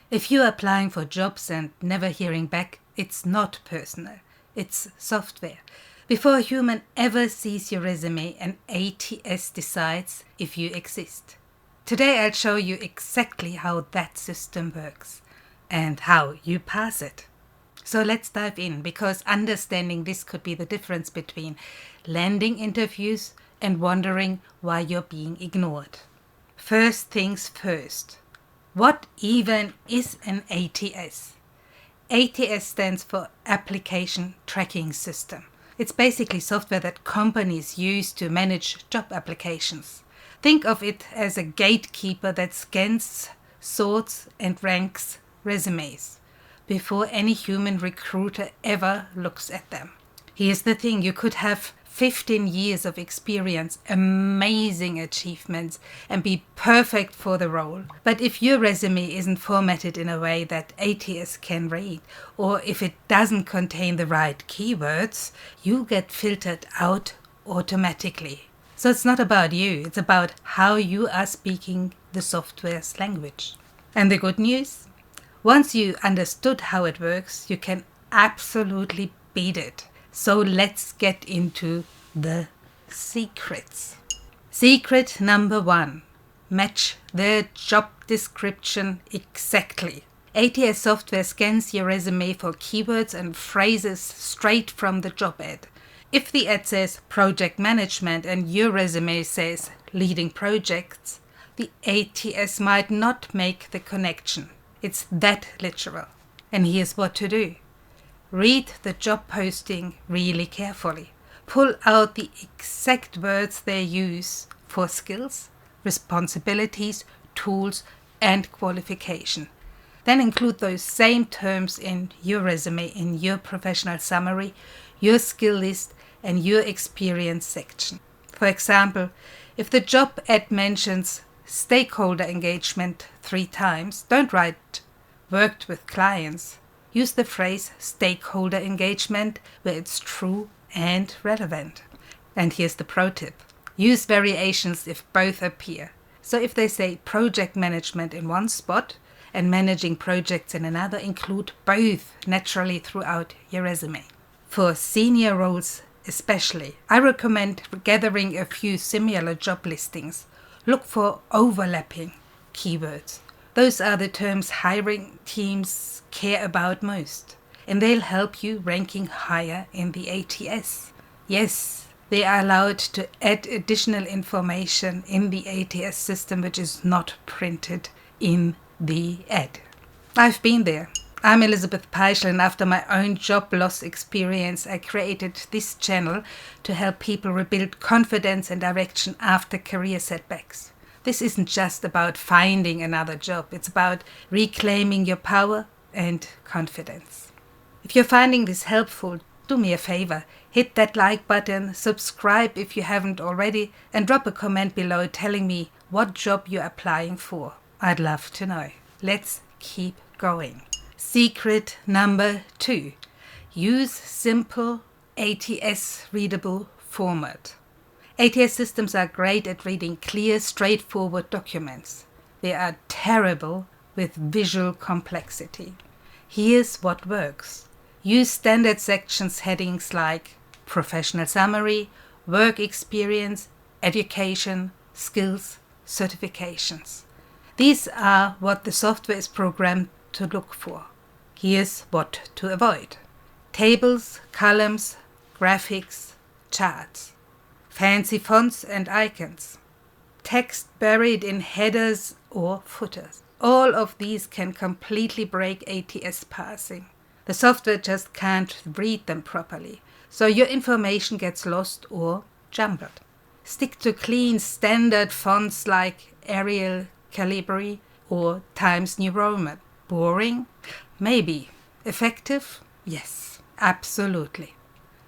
If you're applying for jobs and never hearing back, it's not personal. It's software. Before a human ever sees your resume, an ATS decides if you exist. Today I'll show you exactly how that system works and how you pass it. So let's dive in, because understanding this could be the difference between landing interviews and wondering why you're being ignored. First things first. What even is an ATS? ATS stands for Applicant Tracking System. It's basically software that companies use to manage job applications. Think of it as a gatekeeper that scans, sorts and ranks resumes before any human recruiter ever looks at them. Here's the thing, you could have 15 years of experience, amazing achievements, and be perfect for the role. But if your resume isn't formatted in a way that ATS can read, or if it doesn't contain the right keywords, you get filtered out automatically. So it's not about you, it's about how you are speaking the software's language. And the good news? Once you understood how it works, you can absolutely beat it. So let's get into the secrets. Secret number 1. Match the job description exactly. ATS software scans your resume for keywords and phrases straight from the job ad. If the ad says project management and your resume says leading projects, the ATS might not make the connection. It's that literal. And here's what to do. Read the job posting really carefully. Pull out the exact words they use for skills, responsibilities, tools, and qualification. Then include those same terms in your resume, in your professional summary, your skill list, and your experience section. For example, if the job ad mentions stakeholder engagement 3 times, don't write worked with clients. Use the phrase stakeholder engagement where it's true and relevant. And here's the pro tip. Use variations if both appear. So if they say project management in one spot and managing projects in another, include both naturally throughout your resume. For senior roles especially, I recommend gathering a few similar job listings. Look for overlapping keywords. Those are the terms hiring teams care about most, and they'll help you ranking higher in the ATS. Yes, they are allowed to add additional information in the ATS system which is not printed in the ad. I've been there. I'm Elizabeth Peischl, and after my own job loss experience, I created this channel to help people rebuild confidence and direction after career setbacks. This isn't just about finding another job, it's about reclaiming your power and confidence. If you're finding this helpful, do me a favor, hit that like button, subscribe if you haven't already, and drop a comment below telling me what job you're applying for. I'd love to know. Let's keep going. Secret number 2. Use simple ATS readable format. ATS systems are great at reading clear, straightforward documents. They are terrible with visual complexity. Here's what works. Use standard sections headings like professional summary, work experience, education, skills, certifications. These are what the software is programmed to look for. Here's what to avoid. Tables, columns, graphics, charts. Fancy fonts and icons. Text buried in headers or footers. All of these can completely break ATS parsing. The software just can't read them properly, so your information gets lost or jumbled. Stick to clean standard fonts like Arial, Calibri, or Times New Roman. Boring? Maybe. Effective? Yes, absolutely.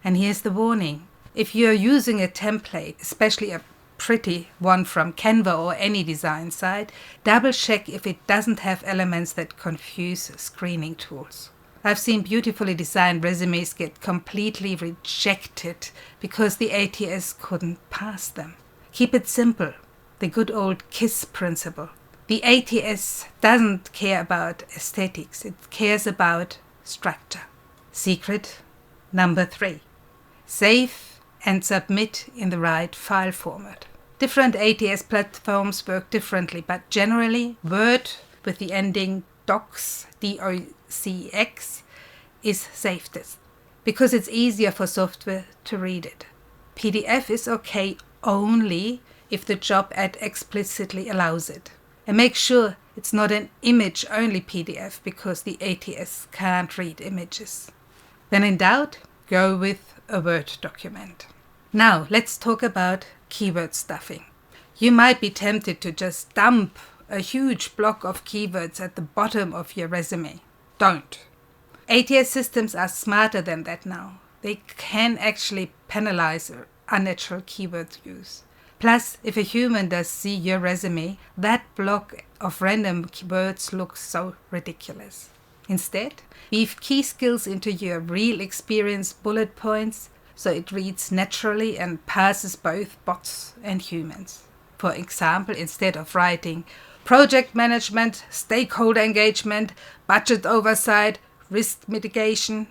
And here's the warning. If you're using a template, especially a pretty one from Canva or any design site, double check if it doesn't have elements that confuse screening tools. I've seen beautifully designed resumes get completely rejected because the ATS couldn't pass them. Keep it simple, the good old KISS principle. The ATS doesn't care about aesthetics, it cares about structure. Secret number 3. Save and submit in the right file format. Different ATS platforms work differently, but generally Word with the ending docs, DOCX, is safest because it's easier for software to read it. PDF is okay only if the job ad explicitly allows it. And make sure it's not an image-only PDF because the ATS can't read images. When in doubt, go with a Word document. Now, let's talk about keyword stuffing. You might be tempted to just dump a huge block of keywords at the bottom of your resume. Don't. ATS systems are smarter than that now. They can actually penalize unnatural keyword use. Plus, if a human does see your resume, that block of random words looks so ridiculous. Instead, weave key skills into your real experience bullet points so it reads naturally and passes both bots and humans. For example, instead of writing project management, stakeholder engagement, budget oversight, risk mitigation,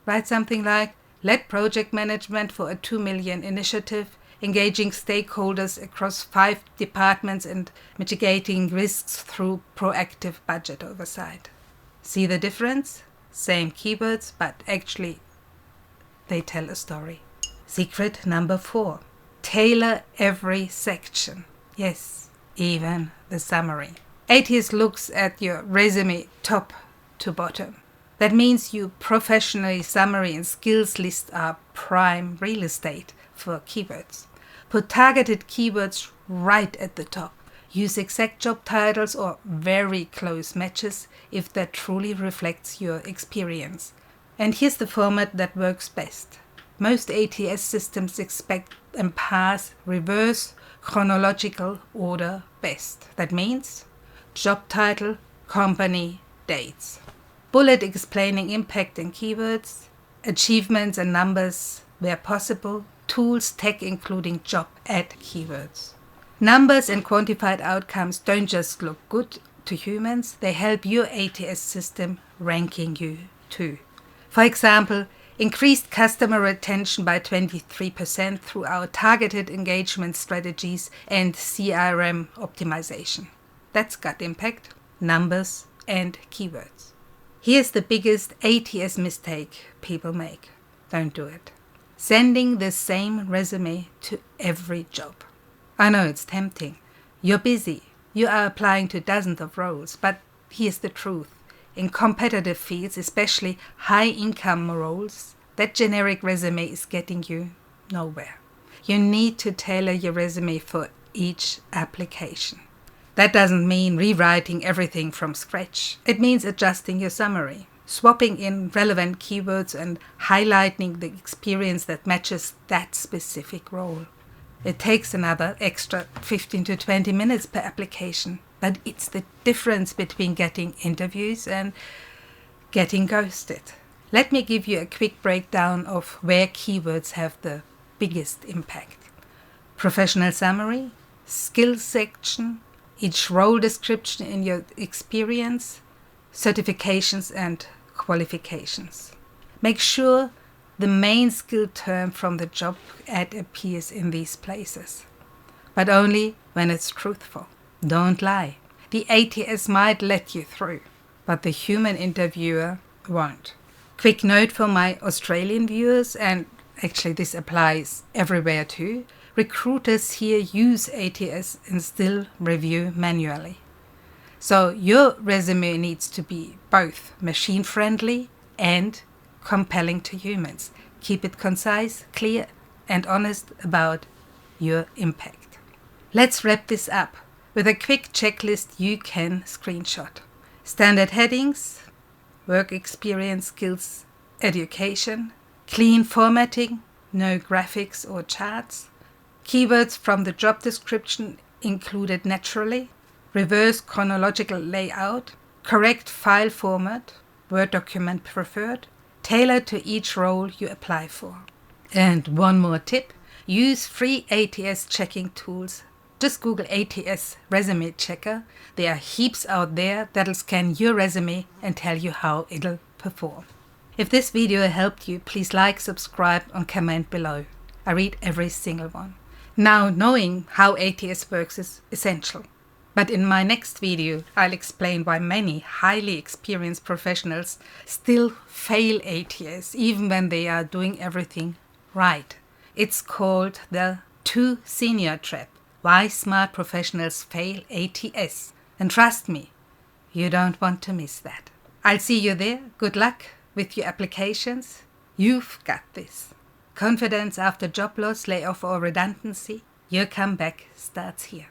write something like led project management for a 2 million initiative, engaging stakeholders across 5 departments and mitigating risks through proactive budget oversight. See the difference? Same keywords, but actually they tell a story. Secret number 4. Tailor every section. Yes, even the summary. ATS looks at your resume top to bottom. That means your professional summary and skills list are prime real estate for keywords. Put targeted keywords right at the top. Use exact job titles or very close matches if that truly reflects your experience. And here's the format that works best. Most ATS systems expect and parse reverse chronological order best. That means job title, company, dates. Bullet explaining impact and keywords, achievements and numbers where possible, tools, tech including job ad keywords. Numbers and quantified outcomes don't just look good to humans, they help your ATS system ranking you too. For example, increased customer retention by 23% through our targeted engagement strategies and CRM optimization. That's got impact, numbers and keywords. Here's the biggest ATS mistake people make. Don't do it. Sending the same resume to every job. I know it's tempting. You're busy. You are applying to dozens of roles. But here's the truth. In competitive fields, especially high-income roles, that generic resume is getting you nowhere. You need to tailor your resume for each application. That doesn't mean rewriting everything from scratch. It means adjusting your summary, swapping in relevant keywords and highlighting the experience that matches that specific role. It takes another extra 15 to 20 minutes per application, but it's the difference between getting interviews and getting ghosted. Let me give you a quick breakdown of where keywords have the biggest impact. Professional summary, skills section, each role description in your experience, certifications and qualifications. Make sure the main skill term from the job ad appears in these places, but only when it's truthful. Don't lie. The ATS might let you through, but the human interviewer won't. Quick note for my Australian viewers, and actually this applies everywhere too. Recruiters here use ATS and still review manually. So your resume needs to be both machine-friendly and compelling to humans. Keep it concise, clear, and honest about your impact. Let's wrap this up with a quick checklist you can screenshot. Standard headings, work experience, skills, education, clean formatting, no graphics or charts, keywords from the job description included naturally, reverse chronological layout, correct file format, Word document preferred, tailored to each role you apply for. And one more tip, use free ATS checking tools Just Google ATS resume checker. There are heaps out there that'll scan your resume and tell you how it'll perform. If this video helped you, please like, subscribe, and comment below. I read every single one. Now, knowing how ATS works is essential. But in my next video, I'll explain why many highly experienced professionals still fail ATS even when they are doing everything right. It's called the too senior trap. Why smart professionals fail ATS. And trust me, you don't want to miss that. I'll see you there. Good luck with your applications. You've got this. Confidence after job loss, layoff, or redundancy. Your comeback starts here.